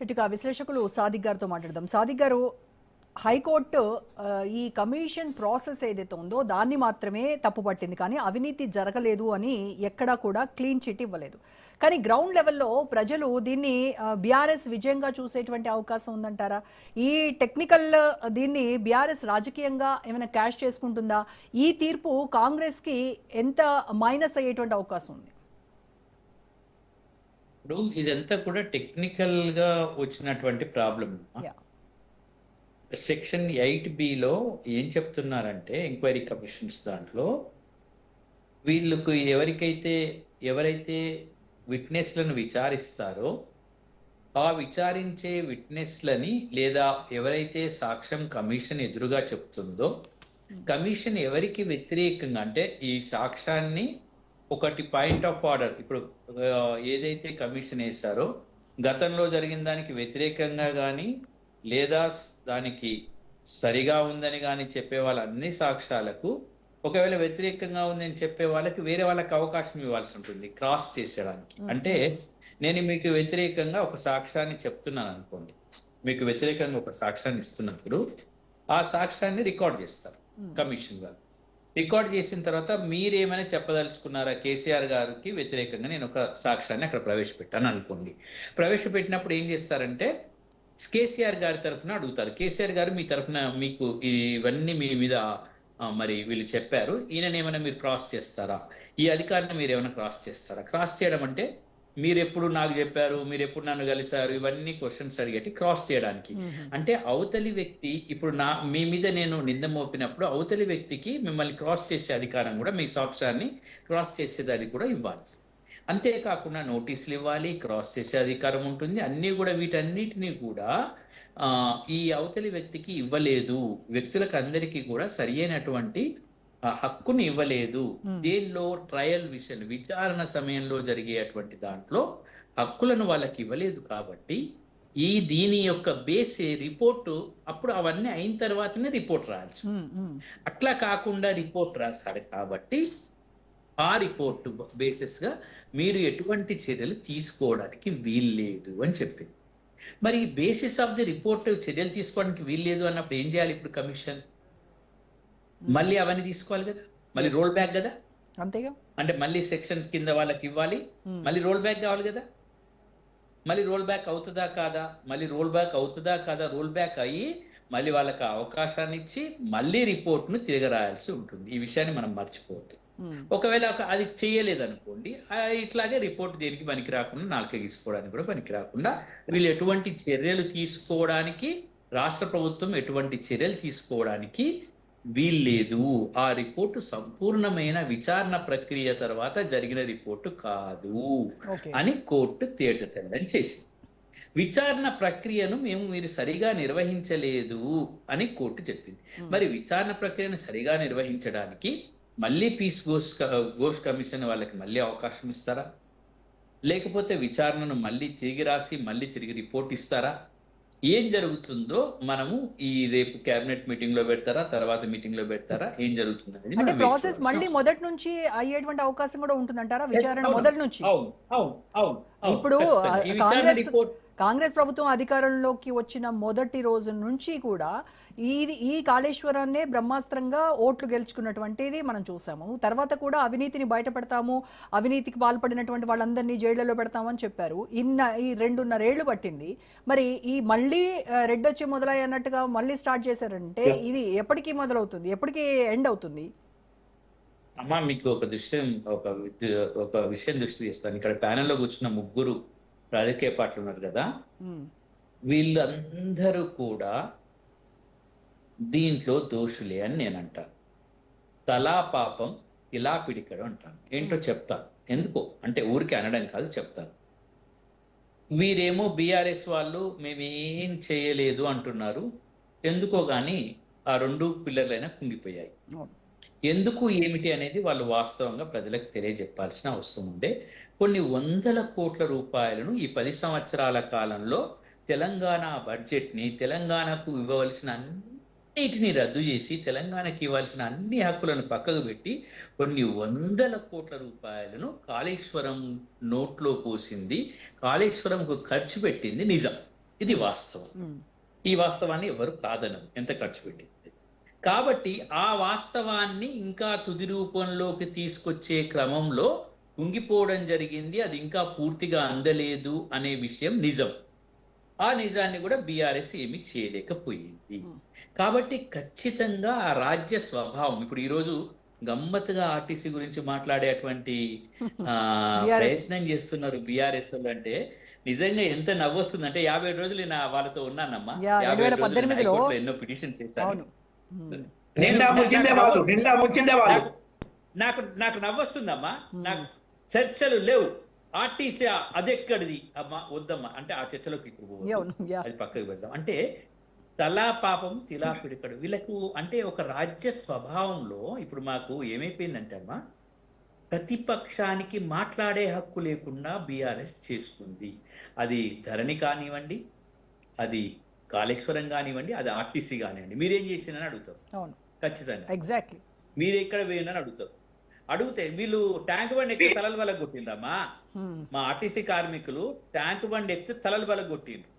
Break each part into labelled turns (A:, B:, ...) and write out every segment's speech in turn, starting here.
A: ఇటుక విశ్లేషకులు సాదిక్ గారితో మాట్లాడదాం. సాదిక్ గారు, హైకోర్టు ఈ కమిషన్ ప్రాసెస్ ఏదైతే ఉందో దాన్ని మాత్రమే తప్పుపట్టింది, కానీ అవినీతి జరగలేదు అని ఎక్కడా కూడా క్లీన్ చిట్ ఇవ్వలేదు. కానీ గ్రౌండ్ లెవెల్లో ప్రజలు దీన్ని బీఆర్ఎస్ విజయంగా చూసేటువంటి అవకాశం ఉందంటారా? ఈ టెక్నికల్ దీన్ని బీఆర్ఎస్ రాజకీయంగా ఏమైనా క్యాష్ చేసుకుంటుందా? ఈ తీర్పు కాంగ్రెస్కి ఎంత మైనస్ అయ్యేటువంటి అవకాశం ఉంది?
B: ఇప్పుడు ఇదంతా కూడా టెక్నికల్ గా వచ్చినటువంటి ప్రాబ్లం. సెక్షన్ 8B ఏం చెప్తున్నారంటే, ఎంక్వైరీ కమిషన్స్ దాంట్లో వీళ్ళకు ఎవరైతే విట్నెస్లను విచారిస్తారో ఆ విచారించే విట్నెస్లని లేదా ఎవరైతే సాక్ష్యం కమిషన్ ఎదురుగా చెప్తుందో కమిషన్ ఎవరికి వ్యతిరేకంగా అంటే ఈ సాక్ష్యాన్ని ఒకటి పాయింట్ ఆఫ్ ఆర్డర్, ఇప్పుడు ఏదైతే కమిషన్ వేశారో గతంలో జరిగిన దానికి వ్యతిరేకంగా కానీ లేదా దానికి సరిగా ఉందని కానీ చెప్పే వాళ్ళ అన్ని సాక్ష్యాలకు ఒకవేళ వ్యతిరేకంగా ఉందని చెప్పే వాళ్ళకి వేరే వాళ్ళకి అవకాశం ఇవ్వాల్సి ఉంటుంది క్రాస్ చేసేయడానికి. అంటే నేను మీకు వ్యతిరేకంగా ఒక సాక్ష్యాన్ని చెప్తున్నాను అనుకోండి, మీకు వ్యతిరేకంగా ఒక సాక్ష్యాన్ని ఇస్తున్నప్పుడు ఆ సాక్ష్యాన్ని రికార్డ్ చేస్తారు కమిషన్ వాళ్ళు. రికార్డ్ చేసిన తర్వాత మీరేమైనా చెప్పదలుచుకున్నారా? కేసీఆర్ గారికి వ్యతిరేకంగా నేను ఒక సాక్ష్యాన్ని అక్కడ ప్రవేశపెట్టాను అనుకోండి. ప్రవేశపెట్టినప్పుడు ఏం చేస్తారంటే కేసీఆర్ గారి తరఫున అడుగుతారు, కేసీఆర్ గారు మీ తరఫున మీకు ఇవన్నీ మీ మీద మరి వీళ్ళు చెప్పారు, ఈయనని ఏమైనా మీరు క్రాస్ చేస్తారా? ఈ అధికారిని మీరు ఏమైనా క్రాస్ చేస్తారా? క్రాస్ చేయడం అంటే మీరు ఎప్పుడు నాకు చెప్పారు, మీరు ఎప్పుడు నన్ను కలిశారు, ఇవన్నీ క్వశ్చన్స్ అడిగేటి క్రాస్ చేయడానికి. అంటే అవతలి వ్యక్తి ఇప్పుడు మీ మీద నేను నింద మోపినప్పుడు అవతలి వ్యక్తికి మిమ్మల్ని క్రాస్ చేసే అధికారం కూడా, మీ సాక్ష్యాన్ని క్రాస్ చేసేదానికి కూడా ఇవ్వాలి. అంతేకాకుండా నోటీసులు ఇవ్వాలి, క్రాస్ చేసే అధికారం ఉంటుంది. అన్నీ కూడా వీటన్నిటినీ కూడా ఈ అవతలి వ్యక్తికి ఇవ్వలేదు, వ్యక్తులకు అందరికీ కూడా సరి అయినటువంటి హక్కుని ఇవ్వలేదు. దేనిలో ట్రయల్ విచారణ సమయంలో జరిగేటువంటి దాంట్లో హక్కులను వాళ్ళకి ఇవ్వలేదు. కాబట్టి దీని యొక్క బేస్ రిపోర్టు అప్పుడు అవన్నీ అయిన తర్వాతనే రిపోర్ట్ రాయాల్సి. అట్లా కాకుండా రిపోర్ట్ రాశారు కాబట్టి ఆ రిపోర్టు బేసిస్ గా మీరు ఎటువంటి చర్యలు తీసుకోవడానికి వీల్లేదు అని చెప్పింది. మరి బేసిస్ ఆఫ్ ది రిపోర్ట్ చర్యలు తీసుకోవడానికి వీల్లేదు అన్నప్పుడు ఏం చేయాలి? ఇప్పుడు కమిషన్ మళ్ళీ అవన్నీ తీసుకోవాలి కదా, మళ్ళీ రోల్ బ్యాక్ కదా,
A: అంతేగా.
B: అంటే మళ్ళీ సెక్షన్స్ కింద వాళ్ళకి ఇవ్వాలి, మళ్ళీ రోల్ బ్యాక్ కావాలి కదా. మళ్ళీ రోల్ బ్యాక్ అవుతుందా కాదా, మళ్ళీ రోల్ బ్యాక్ అవుతుందా కాదా, రోల్ బ్యాక్ అయ్యి మళ్ళీ వాళ్ళకి అవకాశాన్ని ఇచ్చి మళ్ళీ రిపోర్ట్ను తిరగరాయాల్సి ఉంటుంది. ఈ విషయాన్ని మనం మర్చిపోవద్దు. ఒకవేళ అది చేయలేదనుకోండి, ఇట్లాగే రిపోర్ట్ దేనికి పనికి రాకుండా, నాలుక గీసుకోవడానికి కూడా పనికి రాకుండా, వీళ్ళు ఎటువంటి చర్యలు తీసుకోవడానికి, రాష్ట్ర ప్రభుత్వం ఎటువంటి చర్యలు తీసుకోవడానికి వీల్లేదు. ఆ రిపోర్టు సంపూర్ణమైన విచారణ ప్రక్రియ తర్వాత జరిగిన రిపోర్టు కాదు అని కోర్టు తేటతెల్లం చేసింది. విచారణ ప్రక్రియను మీరు సరిగా నిర్వహించలేదు అని కోర్టు చెప్పింది. మరి విచారణ ప్రక్రియను సరిగా నిర్వహించడానికి మళ్ళీ పీస్ ఘోష్ కమిషన్ వాళ్ళకి మళ్ళీ అవకాశం ఇస్తారా? లేకపోతే విచారణను మళ్ళీ తిరిగి రాసి మళ్ళీ తిరిగి రిపోర్ట్ ఇస్తారా? ఏం జరుగుతుందో మనము ఈ రేపు కేబినెట్ మీటింగ్ లో పెడతారా, తర్వాత మీటింగ్ లో పెడతారా, ఏం జరుగుతుంది అనేది
A: అంటే ప్రాసెస్ మళ్ళీ మొదటి నుంచి అయ్యేటువంటి అవకాశం కూడా ఉంటుందంటారా? విచారణ మొదటి నుంచి. ఇప్పుడు కాంగ్రెస్ ప్రభుత్వం అధికారంలోకి వచ్చిన మొదటి రోజు నుంచి కూడా ఈ కాళేశ్వరాన్నే బ్రహ్మాస్త్రంగా ఓట్లు గెలుచుకున్నటువంటిది మనం చూసాము. తర్వాత కూడా అవినీతిని బయటపెడతాము, అవినీతికి పాల్పడినటువంటి వాళ్ళందరినీ జైళ్లలో పెడతామని చెప్పారు. ఈ 2.5 ఏళ్లు పట్టింది. మరి ఈ మళ్ళీ రెడ్ వచ్చి మొదలయ్యి అన్నట్టుగా మళ్ళీ స్టార్ట్ చేశారంటే ఇది ఎప్పటికీ మొదలవుతుంది, ఎప్పటికీ ఎండ్ అవుతుంది?
B: అమ్మా, మీకు ఒక విషయం దృష్టి చేస్తాను. ఇక్కడ ప్యానెల్లో కూర్చున్న 3 రాజకీయ పార్టీలు ఉన్నారు కదా, వీళ్ళందరూ కూడా దీంట్లో దోషులే అని నేను అంటాను. తలా పాపం ఇలా పిడికడు అంటాను. ఏంటో చెప్తాను. ఎందుకో అంటే ఊరికి అనడం కాదు, చెప్తాను. వీరేమో బీఆర్ఎస్ వాళ్ళు మేమేం చేయలేదు అంటున్నారు. ఎందుకో గాని ఆ 2 పిల్లర్లైనా కుంగిపోయాయి. ఎందుకు ఏమిటి అనేది వాళ్ళు వాస్తవంగా ప్రజలకు తెలియజెప్పాల్సిన అవసరం ఉండే. కొన్ని వందల కోట్ల రూపాయలను ఈ 10 సంవత్సరాల కాలంలో తెలంగాణ బడ్జెట్ని, తెలంగాణకు ఇవ్వవలసిన అన్నిటిని రద్దు చేసి తెలంగాణకి ఇవ్వాల్సిన అన్ని హక్కులను పక్కకు పెట్టి కొన్ని వందల కోట్ల రూపాయలను కాళేశ్వరం నోట్లో పోసింది, కాళేశ్వరంకు ఖర్చు పెట్టింది నిజం. ఇది వాస్తవం. ఈ వాస్తవాన్ని ఎవరు కాదనరు ఎంత ఖర్చు పెట్టింది. కాబట్టి ఆ వాస్తవాన్ని ఇంకా తుది రూపంలోకి తీసుకొచ్చే క్రమంలో కుంగిపోవడం జరిగింది. అది ఇంకా పూర్తిగా అందలేదు అనే విషయం నిజం. ఆ నిజాన్ని కూడా బీఆర్ఎస్ ఏమీ చేయలేకపోయింది. కాబట్టి ఖచ్చితంగా ఆ రాజ్య స్వభావం ఇప్పుడు ఈరోజు గమ్మత్తుగా ఆర్టీసీ గురించి మాట్లాడేటువంటి ప్రయత్నం చేస్తున్నారు బీఆర్ఎస్ వాళ్ళు. అంటే నిజంగా ఎంత నవ్వొస్తుంది అంటే 57 రోజులు నేను వాళ్ళతో ఉన్నానమ్మా. 57 రోజులు హైకోర్టులో ఎన్నో పిటిషన్స్ చేశాను. నాకు నవ్వొస్తుందమ్మా. నాకు చర్చలు లేవు, ఆర్టీసీ అదెక్కడిది అమ్మా, వద్దమ్మా అంటే ఆ చర్చలోకి ఇప్పుడు అది పక్కకు పెడదాం. అంటే తలా పాపం తిలా పిడికడు వీళ్ళకు. అంటే ఒక రాజ్య స్వభావంలో ఇప్పుడు మాకు ఏమైపోయిందంటే అమ్మా, ప్రతిపక్షానికి మాట్లాడే హక్కు లేకుండా బీఆర్ఎస్ చేసుకుంది. అది ధరణి కానివ్వండి, అది కాళేశ్వరం కానివ్వండి, అది ఆర్టీసీ కానివ్వండి. మీరేం చేసినని అడుగుతారు ఖచ్చితంగా.
A: ఎగ్జాక్ట్లీ మీరు
B: ఎక్కడ పోయినని అడుగుతారు. అడిగితే వీళ్ళు ట్యాంక్ బండ్ ఎక్కితే తలలు బల కొట్టిండ్రమ్మా. మా ఆర్టీసీ కార్మికులు ట్యాంక్ బండ్ ఎక్కితే తలలు బల కొట్టిండ్రు.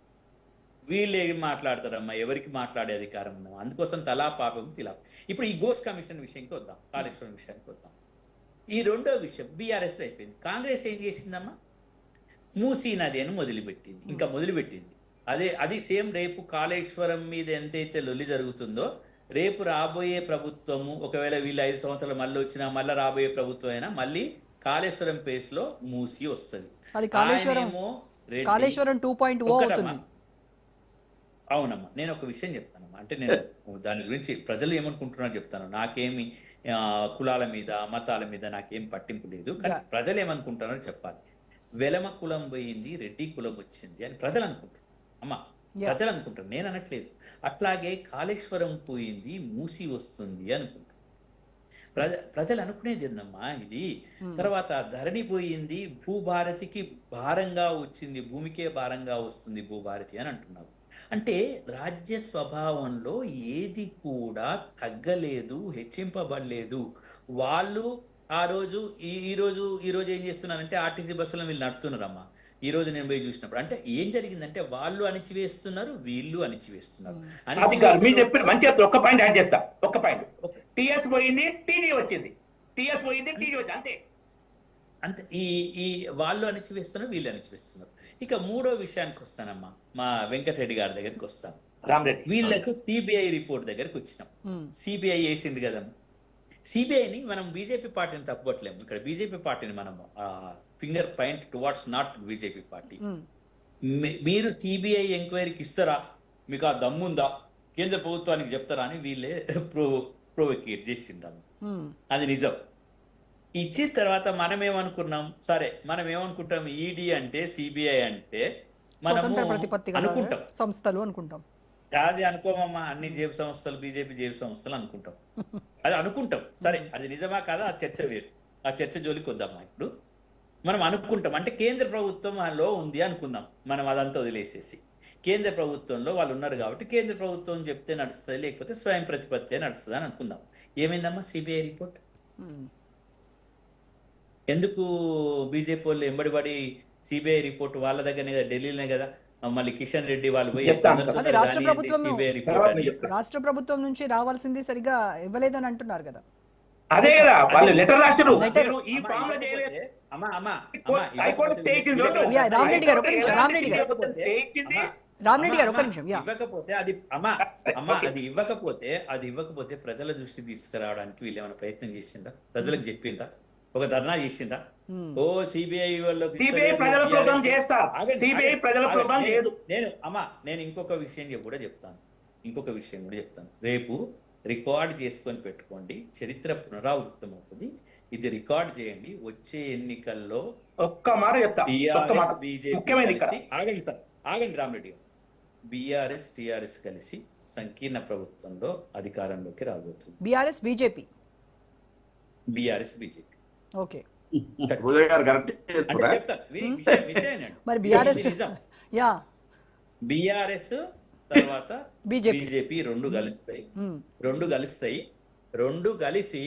B: వీళ్ళు ఏం మాట్లాడతారమ్మా, ఎవరికి మాట్లాడే అధికారం ఉందా? అందుకోసం తలా పాపం తిలా. ఇప్పుడు ఈ గోస్ట్ కమిషన్ విషయంకి వద్దాం, కాళేశ్వరం విషయానికి వద్దాం. ఈ రెండో విషయం బీఆర్ఎస్ అయిపోయింది. కాంగ్రెస్ ఏం చేసిందమ్మా, మూసీ నది అని మొదలుపెట్టింది. ఇంకా మొదలుపెట్టింది అది సేమ్. రేపు కాళేశ్వరం మీద ఎంతైతే లొల్లి జరుగుతుందో, రేపు రాబోయే ప్రభుత్వము ఒకవేళ వీళ్ళు 5 సంవత్సరాలు మళ్ళీ వచ్చినా, మళ్ళీ రాబోయే ప్రభుత్వం అయినా మళ్ళీ కాళేశ్వరం పేస్ లో మూసి వస్తుంది. అవునమ్మా. నేను ఒక విషయం చెప్తానమ్మా. అంటే నేను దాని గురించి ప్రజలు ఏమనుకుంటున్నారో చెప్తాను. నాకేమి కులాల మీద మతాల మీద నాకేం పట్టింపు లేదు, కానీ ప్రజలు ఏమనుకుంటున్నారో చెప్పాలి. వెలమ కులం పోయింది, రెడ్డి కులం వచ్చింది అని ప్రజలు అనుకుంటారు అమ్మా. ప్రజలు అనుకుంటారు, నేను అనట్లేదు. అట్లాగే కాళేశ్వరం పోయింది, మూసి వస్తుంది అనుకుంటారు ప్రజలు అనుకునేది ఏందమ్మా ఇది. తర్వాత ధరణి పోయింది, భూభారతికి భారంగా వచ్చింది, భూమికే భారంగా వస్తుంది భూభారతి అని అంటున్నారు. అంటే రాజ్య స్వభావంలో ఏది కూడా తగ్గలేదు, హెచ్చింపబడలేదు. వాళ్ళు ఆ రోజు ఈ రోజు ఏం చేస్తున్నారంటే ఆర్టీసీ బస్సులను వీళ్ళు నడుపుతున్నారమ్మా. ఈ రోజు నేను పోయి చూసినప్పుడు అంటే ఏం జరిగిందంటే వాళ్ళు అణిచివేస్తున్నారు, వీళ్ళు అణిచివేస్తున్నారు.
C: ఒక్క పాయింట్ యాడ్ చేస్తా. ఒక్క పాయింట్, టీఎస్ పోయింది, టీడీ వచ్చింది. టీఎస్ పోయింది, టీడీ వచ్చింది.
B: అంతే. ఈ వాళ్ళు అణిచివేస్తున్నారు, వీళ్ళు అణిచివేస్తున్నారు. ఇక మూడో విషయానికి వస్తానమ్మా, మా వెంకటరెడ్డి గారి దగ్గరికి వస్తాను.
C: రామరెడ్డి
B: వీళ్ళకు సిబిఐ రిపోర్ట్ దగ్గరికి వచ్చినాం. సిబిఐ వేసింది కదమ్మా. సిబిఐని మనం బీజేపీ పార్టీని తప్పట్లేము. ఇక్కడ బీజేపీ పార్టీని మనం finger point towards not BJP party. మీరు సిబిఐ ఎంక్వైరీకి ఇస్తారా, మీకు ఆ దమ్ముందా, కేంద్ర ప్రభుత్వానికి చెప్తారా అని వీళ్ళే ప్రొవోకేట్ చేసిందాము. అది నిజం. ఇచ్చిన తర్వాత మనం ఏమనుకున్నాం, సరే మనం ఏమనుకుంటాం, ఈడీ అంటే సిబిఐ అంటే మనము అనుకుంటాం,
A: సంస్థలు అనుకుంటాం.
B: అది అనుకోమమ్మా, అన్ని జేబు సంస్థలు బీజేపీ జేబు సంస్థలు అనుకుంటాం. అది అనుకుంటాం. సరే అది నిజమా కాదా ఆ చర్చ వేరు, ఆ చర్చ జోలికి వద్దామా. ఇప్పుడు మనం అనుకుంటాం అంటే కేంద్ర ప్రభుత్వంలో ఉంది అనుకుందాం. మనం అదంతా వదిలేసేసి కేంద్ర ప్రభుత్వంలో వాళ్ళు ఉన్నారు కాబట్టి కేంద్ర ప్రభుత్వం చెప్తే నడుస్తుంది, లేకపోతే స్వయం ప్రతిపత్తి నడుస్తుంది అని అనుకుందాం. ఏమైందమ్మా సిబిఐ రిపోర్ట్? ఎందుకు బీజేపీ వాళ్ళు ఎంబడిపడి సిబిఐ రిపోర్ట్ వాళ్ళ దగ్గరనే కదా, ఢిల్లీలోనే కదా, మళ్ళీ కిషన్ రెడ్డి వాళ్ళు పోయి
A: రాష్ట్ర ప్రభుత్వం నుంచి రావాల్సింది సరిగా ఇవ్వలేదని అంటున్నారు కదా.
C: అదే కదా వాళ్ళు లెటర్ రాశారు.
A: రామరెడ్డి గారు ఒక నిమిషం, రామరెడ్డి గారు ఒక నిమిషం.
B: ఇవ్వకపోతే అది ఇవ్వకపోతే ప్రజల దృష్టి తీసుకురావడానికి వీళ్ళు ఏమైనా ప్రయత్నం చేసిందా, ప్రజలకు చెప్పిందా, ఒక ధర్నా చేసిందా? ఓ సిబిఐ వాళ్ళకి నేను ఇంకొక విషయం కూడా చెప్తాను. రేపు రికార్డ్ చేసుకొని పెట్టుకోండి, చరిత్ర పునరావృతం అవుతుంది. ఇది రికార్డ్ చేయండి. వచ్చే ఎన్నికల్లో
C: ఒక్క మాట చెప్తా,
B: ఆగండి రామరెడ్డి గారు, బీఆర్ఎస్ టిఆర్ఎస్ కలిసి సంకీర్ణ ప్రభుత్వంలో అధికారంలోకి రాబోతుంది.
A: BRS BJP okay.
B: మరి బీఆర్ఎస్ తర్వాత బీజేపీ రెండు కలుస్తాయి. రెండు కలిసి